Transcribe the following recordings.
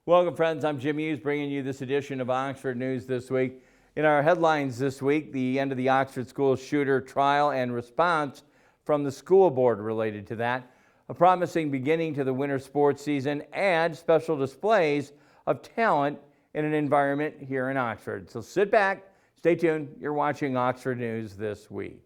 Welcome, friends. I'm Jim Hughes, bringing you this edition of Oxford News This Week. In our headlines this week, the end of the Oxford school shooter trial and response from the school board related to that, a promising beginning to the winter sports season, and special displays of talent in an environment here in Oxford. So sit back, stay tuned. You're watching Oxford News This Week.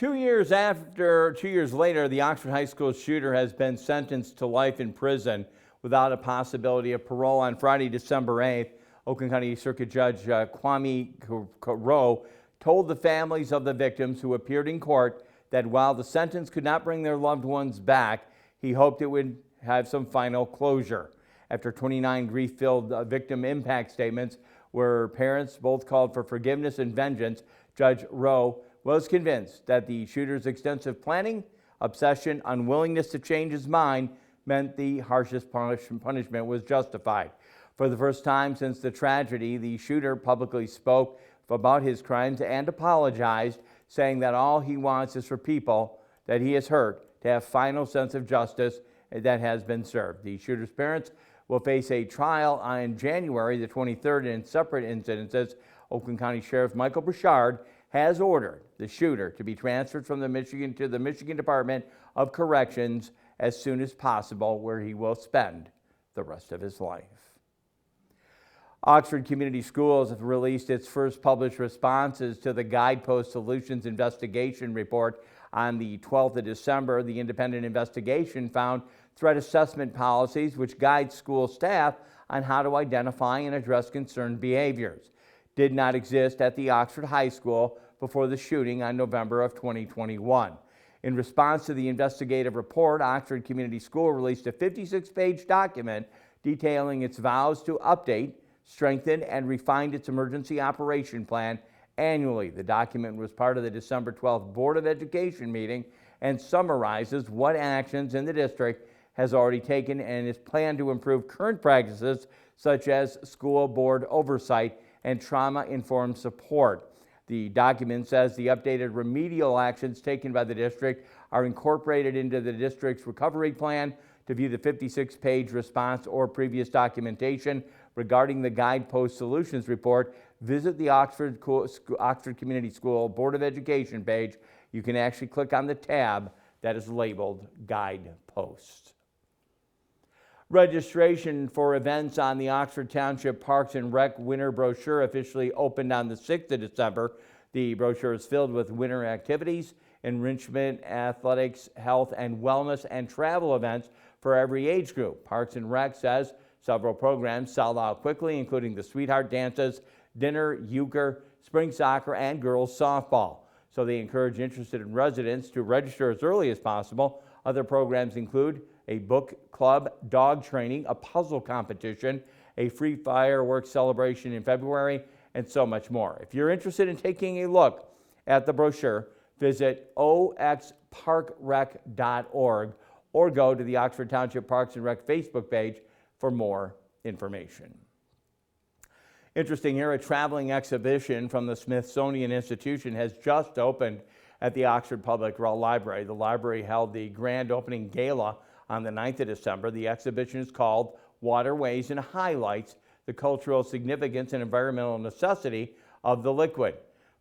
2 years later, the Oxford High School shooter has been sentenced to life in prison without a possibility of parole. On Friday, December 8th, Oakland County Circuit Judge Kwame Rowe told the families of the victims who appeared in court that while the sentence could not bring their loved ones back, he hoped it would have some final closure. After 29 grief-filled victim impact statements where parents both called for forgiveness and vengeance, Judge Rowe was convinced that the shooter's extensive planning, obsession, unwillingness to change his mind meant the harshest punishment was justified. For the first time since the tragedy, the shooter publicly spoke about his crimes and apologized, saying that all he wants is for people that he has hurt to have final sense of justice that has been served. The shooter's parents will face a trial on January the 23rd in separate incidences. Oakland County Sheriff Michael Bouchard has ordered the shooter to be transferred from the Michigan Department of Corrections as soon as possible, where he will spend the rest of his life. Oxford Community Schools have released its first published responses to the Guidepost Solutions investigation report on the 12th of December. The independent investigation found threat assessment policies which guide school staff on how to identify and address concerned behaviors did not exist at the Oxford High School before the shooting on November of 2021. In response to the investigative report, Oxford Community School released a 56-page document detailing its vows to update, strengthen, and refine its emergency operation plan annually. The document was part of the December 12th Board of Education meeting and summarizes what actions in the district has already taken and is planned to improve current practices such as school board oversight and trauma-informed support. The document says the updated remedial actions taken by the district are incorporated into the district's recovery plan. To view the 56-page response or previous documentation regarding the Guidepost Solutions report, visit the Oxford Community School Board of Education page. You can actually click on the tab that is labeled Guidepost. Registration for events on the Oxford Township Parks and Rec winter brochure officially opened on the 6th of December. The brochure is filled with winter activities, enrichment, athletics, health and wellness, and travel events for every age group. Parks and Rec says several programs sold out quickly, including the Sweetheart Dances, dinner, euchre, spring soccer, and girls softball. So they encourage interested residents to register as early as possible. Other programs include a book club, dog training, a puzzle competition, a free fireworks celebration in February, and so much more. If you're interested in taking a look at the brochure, visit oxparkrec.org or go to the Oxford Township Parks and Rec Facebook page for more information. Interesting here, a traveling exhibition from the Smithsonian Institution has just opened at the Oxford Public Library. The library held the grand opening gala on the 9th of December. The exhibition is called Waterways and highlights the cultural significance and environmental necessity of the liquid.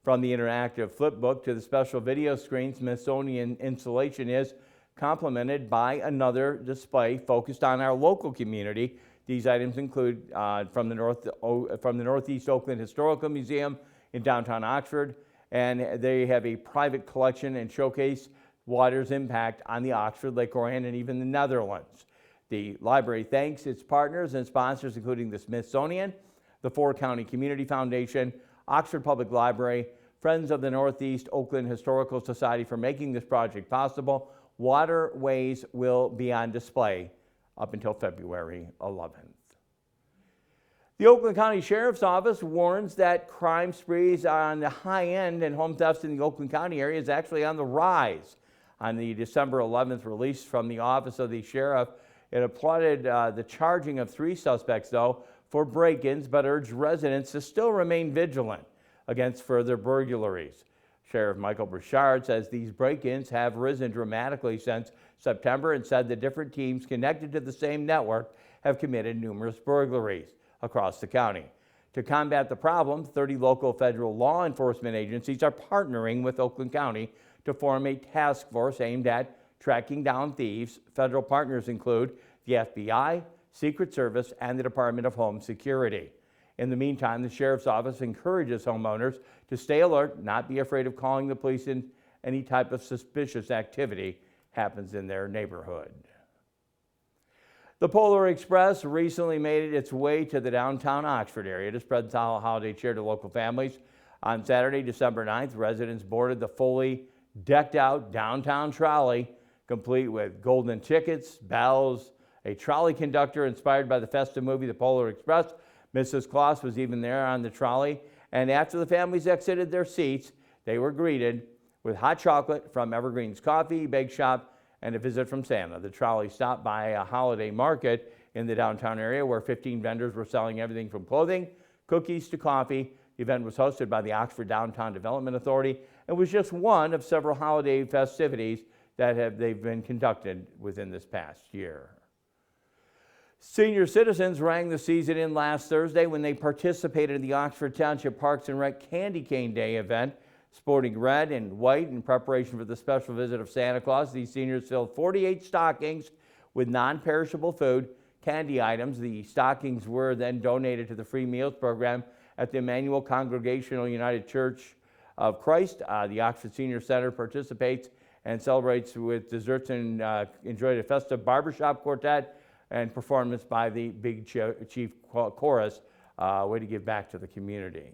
From the interactive flip book to the special video screen, Smithsonian installation is complemented by another display focused on our local community. These items include from the Northeast Oakland Historical Museum in downtown Oxford, and they have a private collection and showcase water's impact on the Oxford, Lake Orion, and even the Netherlands. The library thanks its partners and sponsors, including the Smithsonian, the Four County Community Foundation, Oxford Public Library, Friends of the Northeast Oakland Historical Society for making this project possible. Waterways will be on display up until February 11th. The Oakland County Sheriff's Office warns that crime sprees on the high end and home thefts in the Oakland County area is actually on the rise. On the December 11th release from the Office of the Sheriff, it applauded the charging of 3 suspects, though, for break-ins, but urged residents to still remain vigilant against further burglaries. Sheriff Michael Burchard says these break-ins have risen dramatically since September and said the different teams connected to the same network have committed numerous burglaries across the county. To combat the problem, 30 local federal law enforcement agencies are partnering with Oakland County to form a task force aimed at tracking down thieves. Federal partners include the FBI, Secret Service, and the Department of Home Security. In the meantime, the Sheriff's Office encourages homeowners to stay alert, not be afraid of calling the police in any type of suspicious activity happens in their neighborhood. The Polar Express recently made its way to the downtown Oxford area to spread the holiday cheer to local families. On Saturday, December 9th, residents boarded the fully decked out downtown trolley, complete with golden tickets, bells, a trolley conductor inspired by the festive movie The Polar Express. Mrs. Claus was even there on the trolley, and after the families exited their seats, they were greeted with hot chocolate from Evergreen's Coffee, Bake Shop, and a visit from Santa. The trolley stopped by a holiday market in the downtown area where 15 vendors were selling everything from clothing, cookies to coffee. The event was hosted by the Oxford Downtown Development Authority and was just one of several holiday festivities that they've been conducted within this past year. Senior citizens rang the season in last Thursday when they participated in the Oxford Township Parks and Rec Candy Cane Day event. Sporting red and white in preparation for the special visit of Santa Claus, these seniors filled 48 stockings with non-perishable food, candy items. The stockings were then donated to the free meals program at the Emmanuel Congregational United Church of Christ. The Oxford Senior Center participates and celebrates with desserts and enjoyed a festive barbershop quartet and performance by the Big Chief Chorus, way to give back to the community.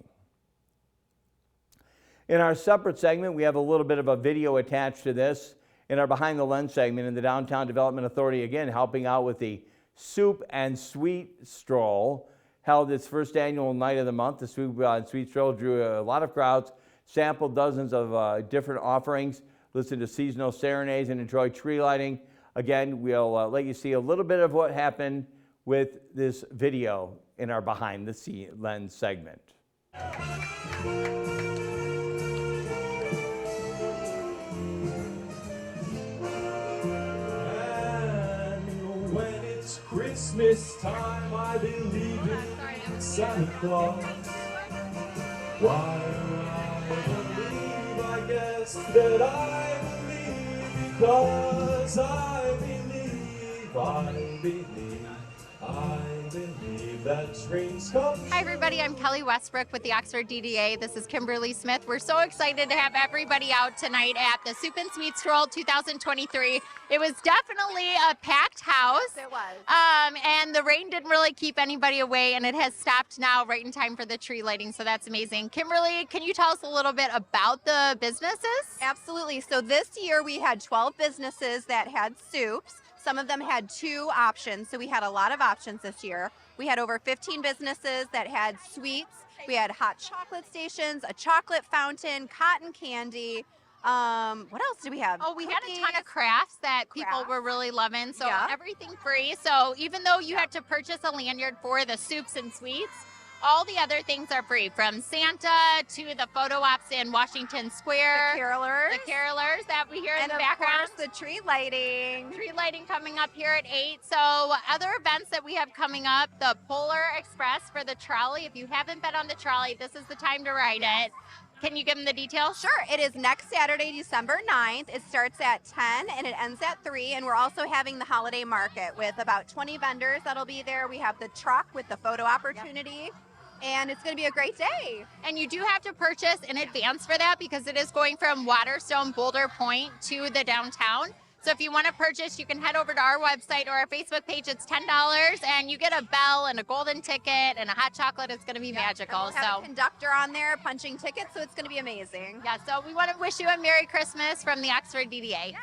In our separate segment, we have a little bit of a video attached to this. In our Behind the Lens segment, in the Downtown Development Authority, again, helping out with the Soup and Sweet Stroll, held its first annual night of the month. The Soup and Sweet Stroll drew a lot of crowds, sampled dozens of different offerings, listened to seasonal serenades, and enjoyed tree lighting. Again, we'll let you see a little bit of what happened with this video in our Behind the Lens segment. Christmas time, I believe in Santa Claus. Why do I believe? I guess that I believe because I believe that dreams come true. Hi everybody, I'm Kelly Westbrook with the Oxford DDA. This is Kimberly Smith. We're so excited to have everybody out tonight at the Soup and Sweet Stroll 2023. It was definitely a packed house. It was. And the rain didn't really keep anybody away, and it has stopped now right in time for the tree lighting, so that's amazing. Kimberly, can you tell us a little bit about the businesses? Absolutely. So this year we had 12 businesses that had soups. Some of them had 2 options, so we had a lot of options this year. We had over 15 businesses that had sweets. We had hot chocolate stations, a chocolate fountain, cotton candy. What else did we have? Oh, we had a ton of crafts that people were really loving, so Yeah. everything free. So even though you had to purchase a lanyard for the soups and sweets, all the other things are free, from Santa to the photo ops in Washington Square. The carolers. The carolers that we hear in And the of background. course, the tree lighting. Tree lighting coming up here at 8. So other events that we have coming up, the Polar Express for the trolley. If you haven't been on the trolley, this is the time to ride it. Can you give them the details? Sure. It is next Saturday, December 9th. It starts at 10 and it ends at 3. And we're also having the holiday market with about 20 vendors that'll be there. We have the truck with the photo opportunity. And it's going to be a great day. And you do have to purchase in advance for that because it is going from Waterstone Boulder Point to the downtown. So if you want to purchase, you can head over to our website or our Facebook page. It's $10 and you get a bell and a golden ticket and a hot chocolate. It's going to be magical. We'll have a conductor on there punching tickets, so it's going to be amazing. Yeah, so we want to wish you a Merry Christmas from the Oxford DDA. Yes.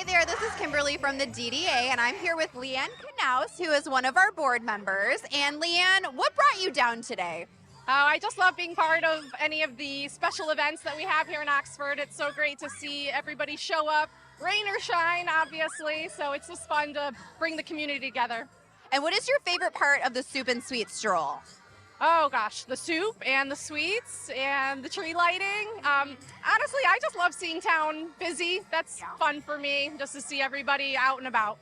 Hi there, this is Kimberly from the DDA, and I'm here with Leanne Knaus, who is one of our board members. And Leanne, what brought you down today? I just love being part of any of the special events that we have here in Oxford. It's so great to see everybody show up, rain or shine, obviously. So it's just fun to bring the community together. And what is your favorite part of the Soup and Sweet Stroll? Oh gosh, the soup and the sweets and the tree lighting. Honestly, I just love seeing town busy. That's fun for me, just to see everybody out and about.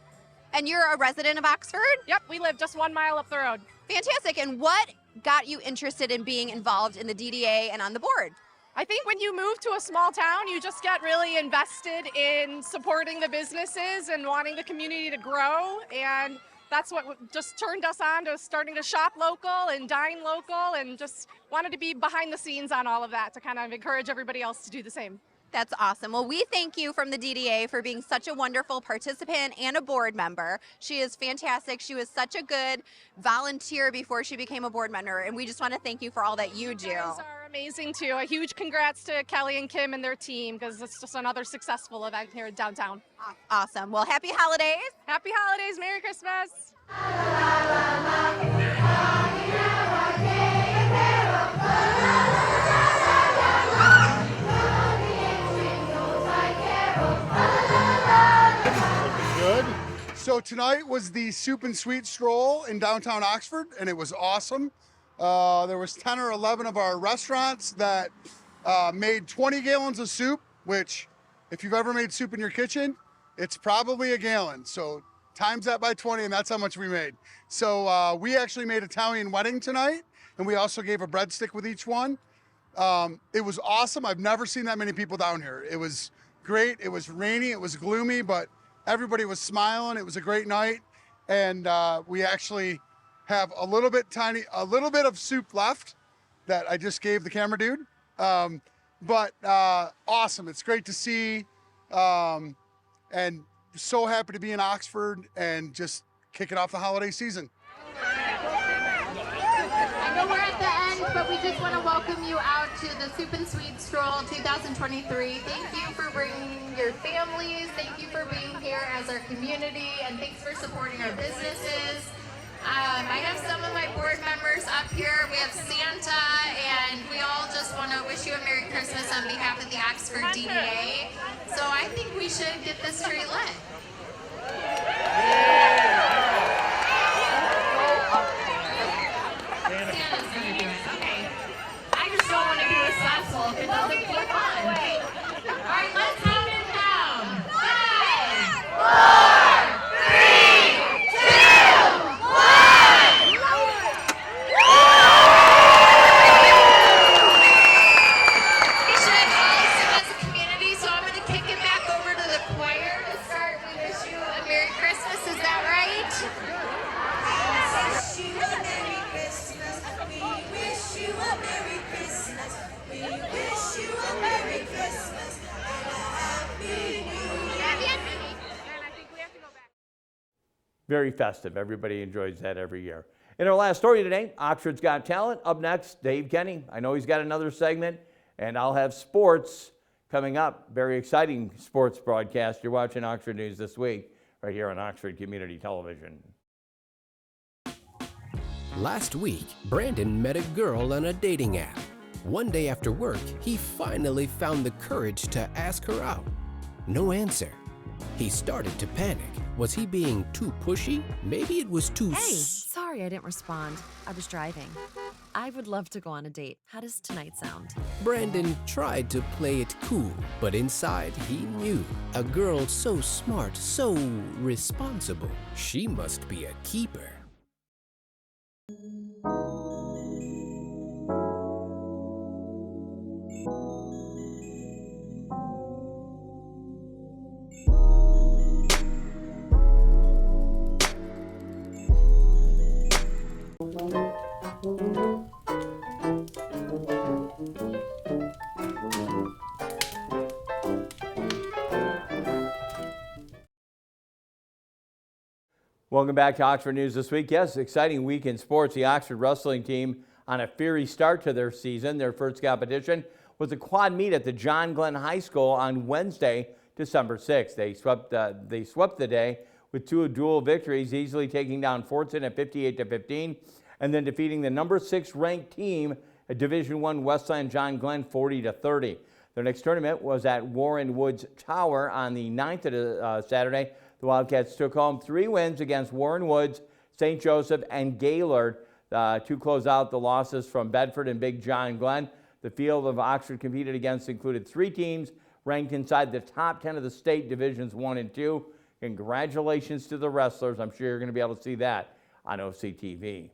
And you're a resident of Oxford? Yep, we live just 1 mile up the road. Fantastic. And what got you interested in being involved in the DDA and on the board? I think when you move to a small town, you just get really invested in supporting the businesses and wanting the community to grow. And that's what just turned us on to starting to shop local and dine local, and just wanted to be behind the scenes on all of that to kind of encourage everybody else to do the same. That's awesome. Well, we thank you from the DDA for being such a wonderful participant and a board member. She is fantastic. She was such a good volunteer before she became a board member, and we just want to thank you for all that you do. You guys are amazing too. A huge congrats to Kelly and Kim and their team, because it's just another successful event here in downtown. Awesome. Well, happy holidays. Happy holidays, Merry Christmas. Good. So tonight was the Soup and Sweet Stroll in downtown Oxford, and it was awesome. There was 10 or 11 of our restaurants that made 20 gallons of soup, which if you've ever made soup in your kitchen, it's probably a gallon. So times that by 20, and that's how much we made. So we actually made Italian wedding tonight, and we also gave a breadstick with each one. It was awesome. I've never seen that many people down here. It was great. It was rainy. It was gloomy, but everybody was smiling. It was a great night. And we actually have a little bit of soup left that I just gave the camera dude. But awesome. It's great to see. And so happy to be in Oxford and just kicking off the holiday season. I know we're at the end, but we just want to welcome you out to the Soup and Sweet Stroll 2023. Thank you for bringing your families. Thank you for being here as our community, and thanks for supporting our businesses. I have some of my board members up here. We have Santa, and we all just want to wish you a Merry Christmas on behalf of the Oxford DDA. So I think we should get this tree lit. Santa's gonna do it. Okay. I just don't want to be responsible if it doesn't feel fun. All right, let's count it down. 5, 4, 3, 2, 1. Very festive. Everybody enjoys that every year. In our last story today, Oxford's Got Talent. Up next, Dave Kenny. I know he's got another segment, and I'll have sports coming up. Very exciting sports broadcast. You're watching Oxford News This Week right here on Oxford Community Television. Last week, Brandon met a girl on a dating app. One day after work, he finally found the courage to ask her out. No answer. He started to panic. Was he being too pushy? Maybe it was too Hey, sorry I didn't respond. I was driving. I would love to go on a date. How does tonight sound? Brandon tried to play it cool, but inside he knew. A girl so smart, so responsible. She must be a keeper. Welcome back to Oxford News This Week. Yes, exciting week in sports. The Oxford wrestling team on a fiery start to their season. Their first competition was a quad meet at the John Glenn High School on Wednesday December 6th. They swept the day with two dual victories, easily taking down Fortson at 58-15, and then defeating the number 6 ranked team at Division I Westland John Glenn 40-30. Their next tournament was at Warren Woods Tower on the 9th of Saturday. The Wildcats took home 3 wins against Warren Woods, St. Joseph, and Gaylord to close out the losses from Bedford and Big John Glenn. The field of Oxford competed against included 3 teams ranked inside the top 10 of the state Divisions 1 and 2. Congratulations to the wrestlers. I'm sure you're going to be able to see that on OCTV.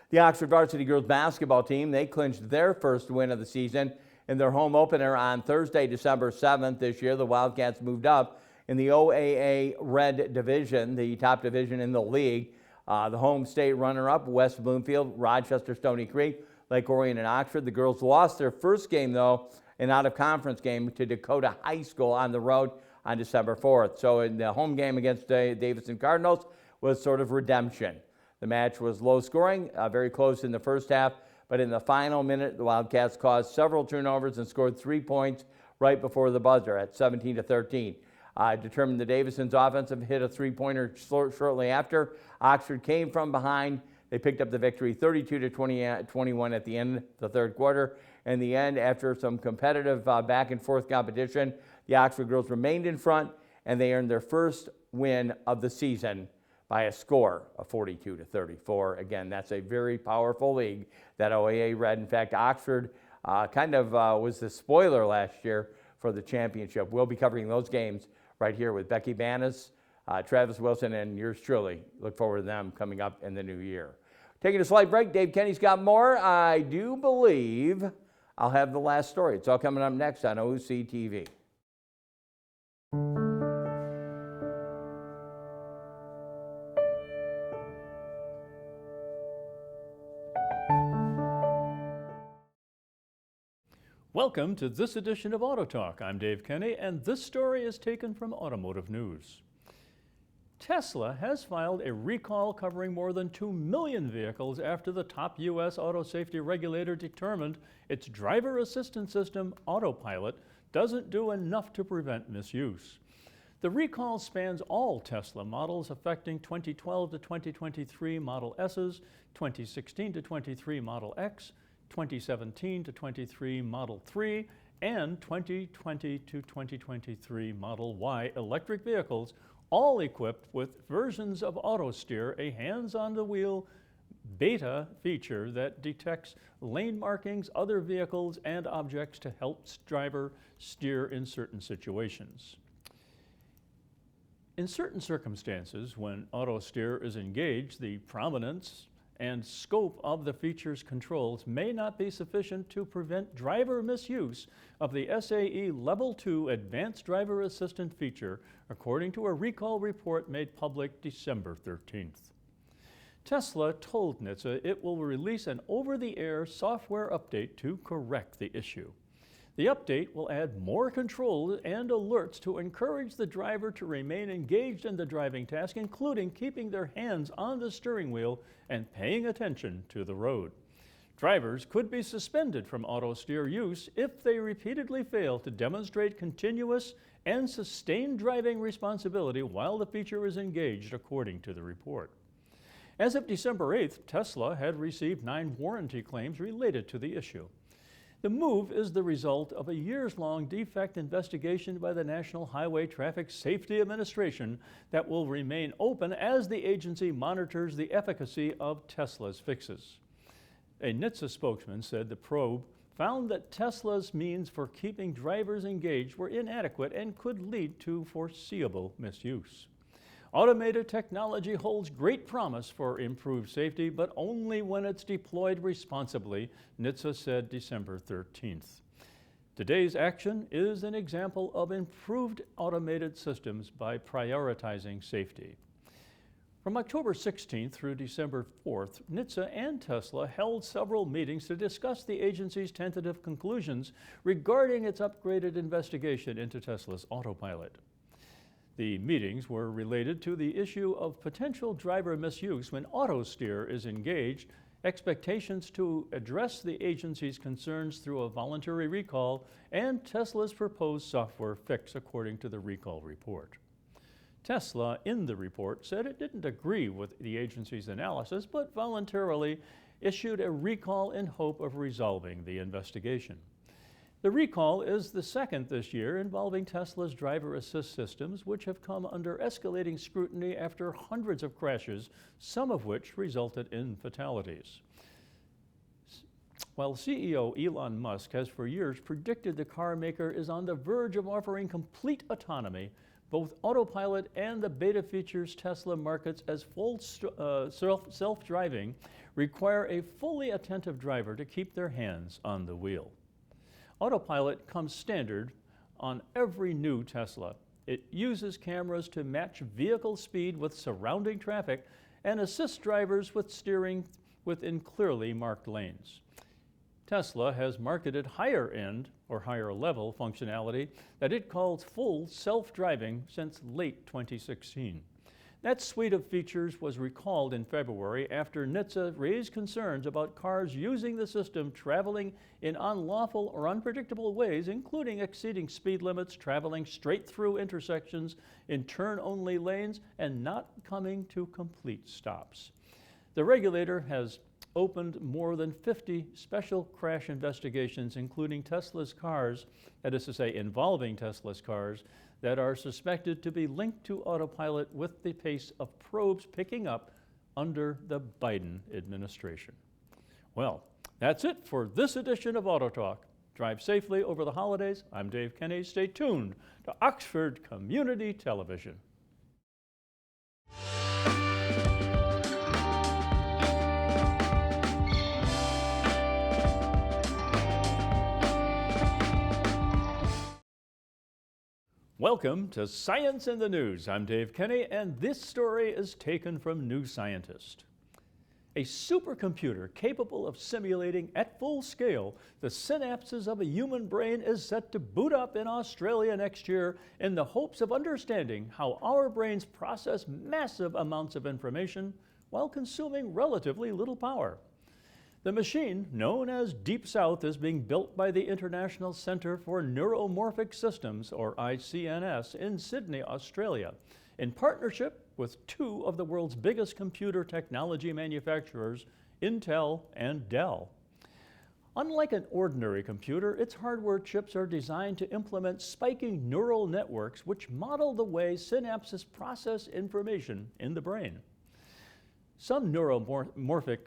The Oxford varsity girls basketball team, they clinched their first win of the season in their home opener on Thursday, December 7th. This year, the Wildcats moved up in the OAA Red Division, the top division in the league. The home state runner-up, West Bloomfield, Rochester, Stony Creek, Lake Orion, and Oxford. The girls lost their first game, though, an out-of-conference game to Dakota High School on the road on December 4th. So in the home game against the Davidson Cardinals was sort of redemption. The match was low scoring, very close in the first half, but in the final minute, the Wildcats caused several turnovers and scored 3 points right before the buzzer at 17-13. Determined the Davidson's offensive hit a 3-pointer shortly after. Oxford came from behind. They picked up the victory 32-21 at the end of the third quarter. In the end, after some competitive back and forth competition, the Oxford girls remained in front, and they earned their first win of the season by a score of 42-34. Again, that's a very powerful league, that OAA Red. In fact, Oxford was the spoiler last year for the championship. We'll be covering those games right here with Becky Banas, Travis Wilson, and yours truly. Look forward to them coming up in the new year. Taking a slight break, Dave Kenny's got more. I do believe I'll have the last story. It's all coming up next on OCTV. Welcome to this edition of Auto Talk. I'm Dave Kenny, and this story is taken from Automotive News. Tesla has filed a recall covering more than 2 million vehicles after the top U.S. auto safety regulator determined its driver assistance system, Autopilot, doesn't do enough to prevent misuse. The recall spans all Tesla models affecting 2012 to 2023 Model S's, 2016 to 23 Model X, 2017 to 23 Model 3, and 2020 to 2023 Model Y electric vehicles, all equipped with versions of AutoSteer, a hands-on-the-wheel beta feature that detects lane markings, other vehicles, and objects to help driver steer in certain situations. In certain circumstances, when AutoSteer is engaged, the prominence and scope of the feature's controls may not be sufficient to prevent driver misuse of the SAE Level 2 Advanced Driver Assistant feature, according to a recall report made public December 13th. Tesla told NHTSA it will release an over-the-air software update to correct the issue. The update will add more controls and alerts to encourage the driver to remain engaged in the driving task, including keeping their hands on the steering wheel and paying attention to the road. Drivers could be suspended from AutoSteer use if they repeatedly fail to demonstrate continuous and sustained driving responsibility while the feature is engaged, according to the report. As of December 8th, Tesla had received 9 warranty claims related to the issue. The move is the result of a years-long defect investigation by the National Highway Traffic Safety Administration that will remain open as the agency monitors the efficacy of Tesla's fixes. A NHTSA spokesman said the probe found that Tesla's means for keeping drivers engaged were inadequate and could lead to foreseeable misuse. Automated technology holds great promise for improved safety, but only when it's deployed responsibly, NHTSA said December 13th. Today's action is an example of improved automated systems by prioritizing safety. From October 16th through December 4th, NHTSA and Tesla held several meetings to discuss the agency's tentative conclusions regarding its upgraded investigation into Tesla's Autopilot. The meetings were related to the issue of potential driver misuse when AutoSteer is engaged expectations to address the agency's concerns through a voluntary recall, and Tesla's proposed software fix, according to the recall report. Tesla, in the report, said it didn't agree with the agency's analysis, but voluntarily issued a recall in hope of resolving the investigation. The recall is the second this year involving Tesla's driver assist systems, which have come under escalating scrutiny after hundreds of crashes, some of which resulted in fatalities. While CEO Elon Musk has for years predicted the car maker is on the verge of offering complete autonomy, both autopilot and the beta features Tesla markets as full self-driving require a fully attentive driver to keep their hands on the wheel. Autopilot comes standard on every new Tesla. It uses cameras to match vehicle speed with surrounding traffic and assists drivers with steering within clearly marked lanes. Tesla has marketed higher end or higher level functionality that it calls full self-driving since late 2016. That suite of features was recalled in February after NHTSA raised concerns about cars using the system traveling in unlawful or unpredictable ways, including exceeding speed limits, traveling straight through intersections in turn-only lanes, and not coming to complete stops. The regulator has opened more than 50 special crash investigations, including Tesla's cars, that is to say, involving Tesla's cars, that are suspected to be linked to autopilot, with the pace of probes picking up under the Biden administration. Well, that's it for this edition of Auto Talk. Drive safely over the holidays. I'm Dave Kenny. Stay tuned to Oxford Community Television. Welcome to Science in the News. I'm Dave Kenny, and this story is taken from New Scientist. A supercomputer capable of simulating at full scale the synapses of a human brain is set to boot up in Australia next year in the hopes of understanding how our brains process massive amounts of information while consuming relatively little power. The machine, known as Deep South, is being built by the International Centre for Neuromorphic Systems, or ICNS, in Sydney, Australia, in partnership with two of the world's biggest computer technology manufacturers, Intel and Dell. Unlike an ordinary computer, its hardware chips are designed to implement spiking neural networks which model the way synapses process information in the brain. Some neuromorphic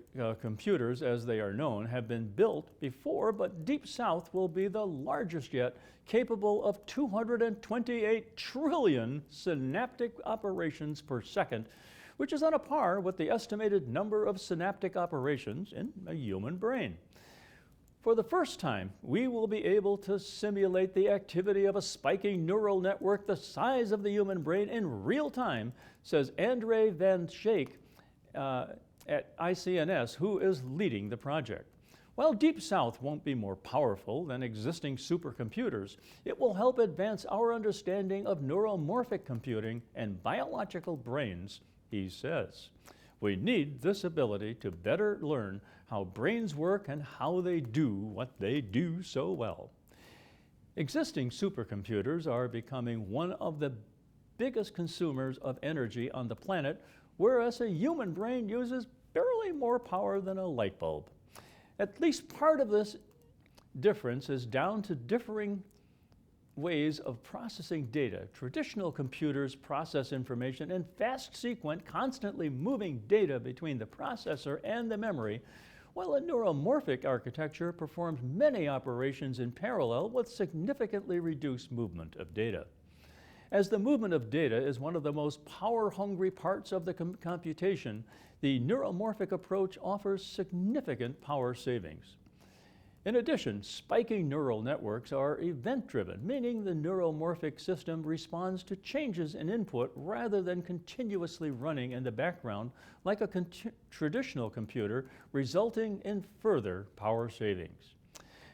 computers, as they are known, have been built before, but Deep South will be the largest yet, capable of 228 trillion synaptic operations per second, which is on a par with the estimated number of synaptic operations in a human brain. For the first time, we will be able to simulate the activity of a spiking neural network the size of the human brain in real time, says Andre van Schaik, at ICNS, who is leading the project. While Deep South won't be more powerful than existing supercomputers, it will help advance our understanding of neuromorphic computing and biological brains, he says. We need this ability to better learn how brains work and how they do what they do so well. Existing supercomputers are becoming one of the biggest consumers of energy on the planet, whereas a human brain uses barely more power than a light bulb. At least part of this difference is down to differing ways of processing data. Traditional computers process information in fast sequence, constantly moving data between the processor and the memory, while a neuromorphic architecture performs many operations in parallel with significantly reduced movement of data. As the movement of data is one of the most power-hungry parts of the computation, the neuromorphic approach offers significant power savings. In addition, spiking neural networks are event-driven, meaning the neuromorphic system responds to changes in input rather than continuously running in the background like a traditional computer, resulting in further power savings.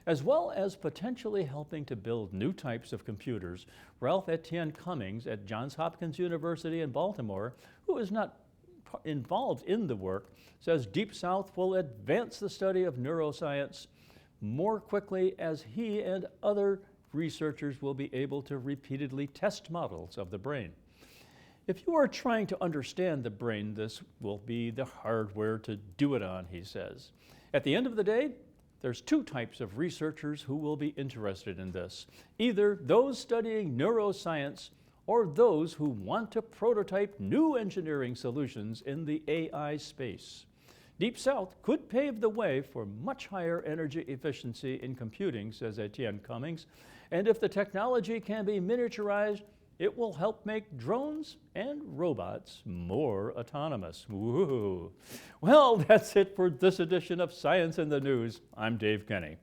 As well as potentially helping to build new types of computers, Ralph Etienne Cummings at Johns Hopkins University in Baltimore, who is not involved in the work, says Deep South will advance the study of neuroscience more quickly as he and other researchers will be able to repeatedly test models of the brain. If you are trying to understand the brain, this will be the hardware to do it on, he says. At the end of the day, there's two types of researchers who will be interested in this. Either those studying neuroscience or those who want to prototype new engineering solutions in the AI space. Deep South could pave the way for much higher energy efficiency in computing, says Etienne Cummings, and if the technology can be miniaturized, it will help make drones and robots more autonomous. Woo! Well, that's it for this edition of Science in the News. I'm Dave Kenny.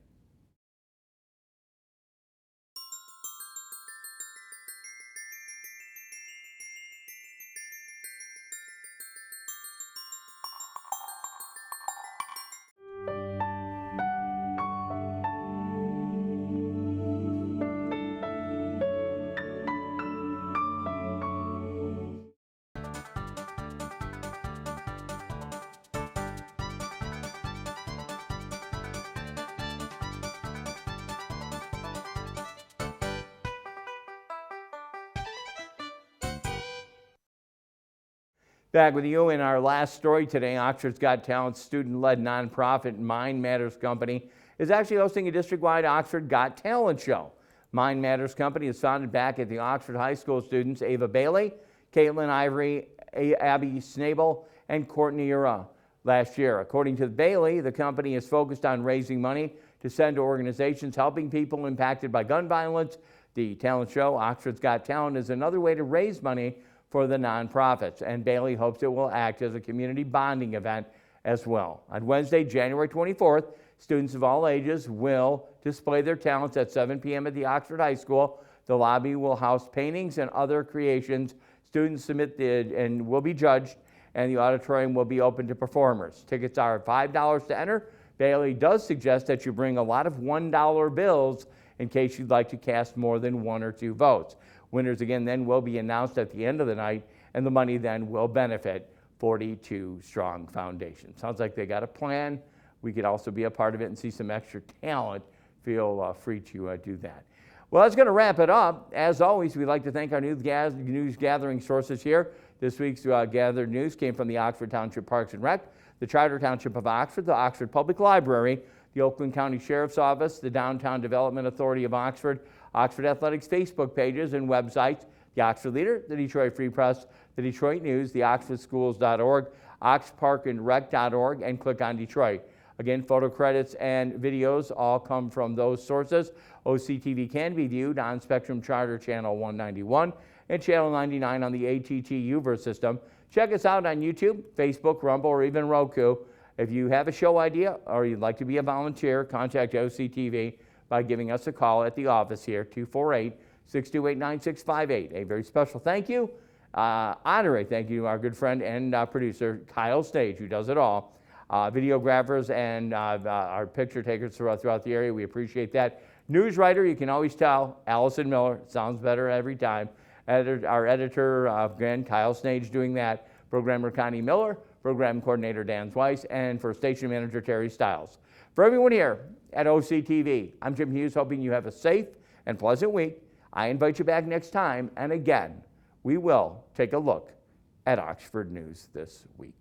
Back with you in our last story today. Oxford's Got Talent student-led nonprofit Mind Matters Company is actually hosting a district-wide Oxford Got Talent show. Mind Matters Company is founded back at the Oxford High School students Ava Bailey, Caitlin Ivory, Abby Snabel, and Courtney Ura last year. According to Bailey, the company is focused on raising money to send to organizations helping people impacted by gun violence. The talent show, Oxford's Got Talent, is another way to raise money for the nonprofits, and Bailey hopes it will act as a community bonding event as well. On Wednesday, January 24th, students of all ages will display their talents at 7 p.m. at the Oxford High School. The lobby will house paintings and other creations. Students submit and will be judged, and the auditorium will be open to performers. Tickets are $5 to enter. Bailey does suggest that you bring a lot of $1 bills in case you'd like to cast more than 1 or 2 votes. Winners again then will be announced at the end of the night, and the money then will benefit 42 Strong Foundation. Sounds like they got a plan. We could also be a part of it and see some extra talent. Feel free to do that. Well, that's going to wrap it up. As always, we'd like to thank our news gathering sources here. This week's gathered news came from the Oxford Township Parks and Rec, the Charter Township of Oxford, the Oxford Public Library, the Oakland County Sheriff's Office, the Downtown Development Authority of Oxford, Oxford Athletics Facebook pages and websites, the Oxford Leader, the Detroit Free Press, the Detroit News, the oxfordschools.org, oxparkandrec.org, and Click on Detroit. Again, photo credits and videos all come from those sources. OCTV can be viewed on Spectrum Charter Channel 191 and Channel 99 on the ATT Uverse system. Check us out on YouTube, Facebook, Rumble, or even Roku. If you have a show idea or you'd like to be a volunteer, contact OCTV by giving us a call at the office here, 248-628-9658. A very special thank you, honorary thank you to our good friend and producer, Kyle Stage, who does it all. Videographers and our picture takers throughout the area, we appreciate that. News writer, you can always tell, Allison Miller, sounds better every time. Our editor, again, Kyle Stage doing that. Programmer Connie Miller, program coordinator Dan Weiss, and for station manager Terry Stiles. For everyone here at OCTV, I'm Jim Hughes, hoping you have a safe and pleasant week. I invite you back next time, and again, we will take a look at Oxford News this week.